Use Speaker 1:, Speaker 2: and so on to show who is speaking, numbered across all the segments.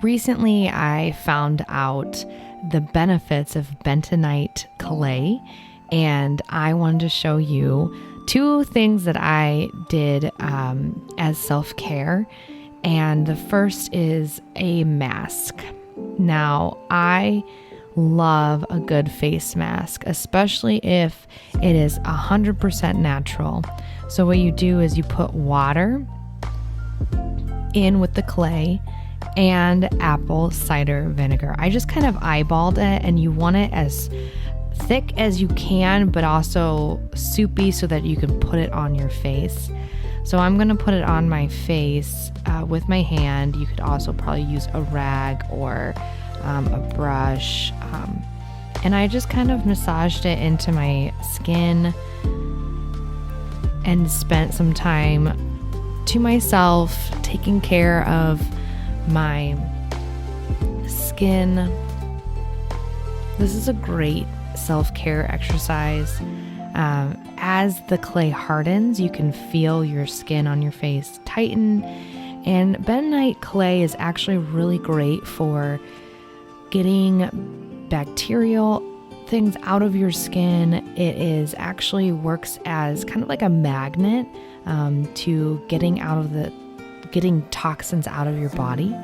Speaker 1: Recently, I found out the benefits of bentonite clay, and I wanted to show you two things that I did as self-care. And the first is a mask. Now, I love a good face mask, especially if it is 100% natural. So what you do is you put water in with the clay and apple cider vinegar. I just kind of eyeballed it, and you want it as thick as you can, but also soupy so that you can put it on your face. So I'm going to put it on my face with my hand. You could also probably use a rag or a brush. And I just kind of massaged it into my skin and spent some time to myself taking care of my skin. This is a great self-care exercise. As the clay hardens, you can feel your skin on your face tighten. And bentonite clay is actually really great for getting bacterial things out of your skin. It is actually works as kind of like a magnet to getting toxins out of your body.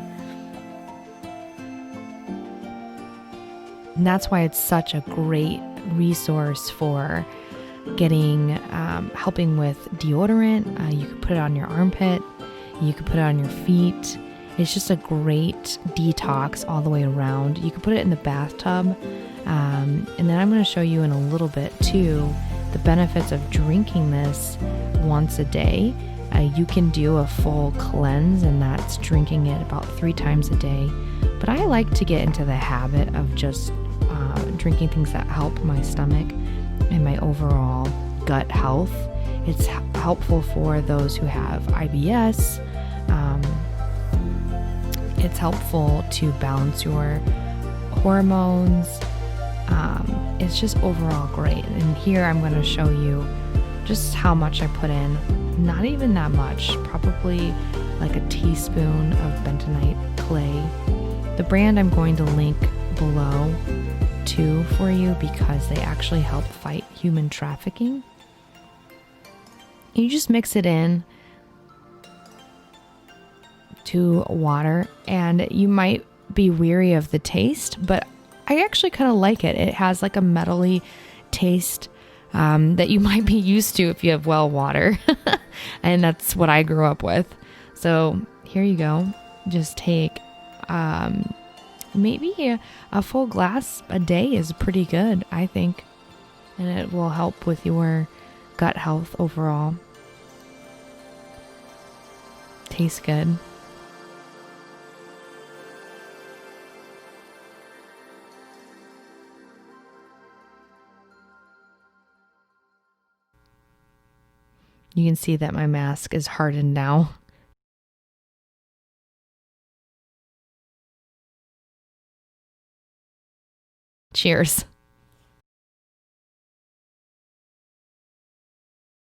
Speaker 1: And that's why it's such a great resource for getting, helping with deodorant. You could put it on your armpit. You could put it on your feet. It's just a great detox all the way around. You could put it in the bathtub. And then I'm going to show you in a little bit too, the benefits of drinking this once a day. You can do a full cleanse, and that's drinking it about 3 times a day. But I like to get into the habit of just drinking things that help my stomach and my overall gut health. It's helpful for those who have IBS. It's helpful to balance your hormones. It's just overall great. And here I'm going to show you just how much I put in. Not even that much, probably like a teaspoon of bentonite clay. The brand I'm going to link below too for you, because they actually help fight human trafficking. You just mix it in to water, and you might be weary of the taste, but I actually kind of like it. It has like a metally taste that you might be used to if you have well water. And that's what I grew up with. So here you go. Just take maybe a full glass a day is pretty good, I think. And it will help with your gut health overall. Tastes good. You can see that my mask is hardened now. Cheers.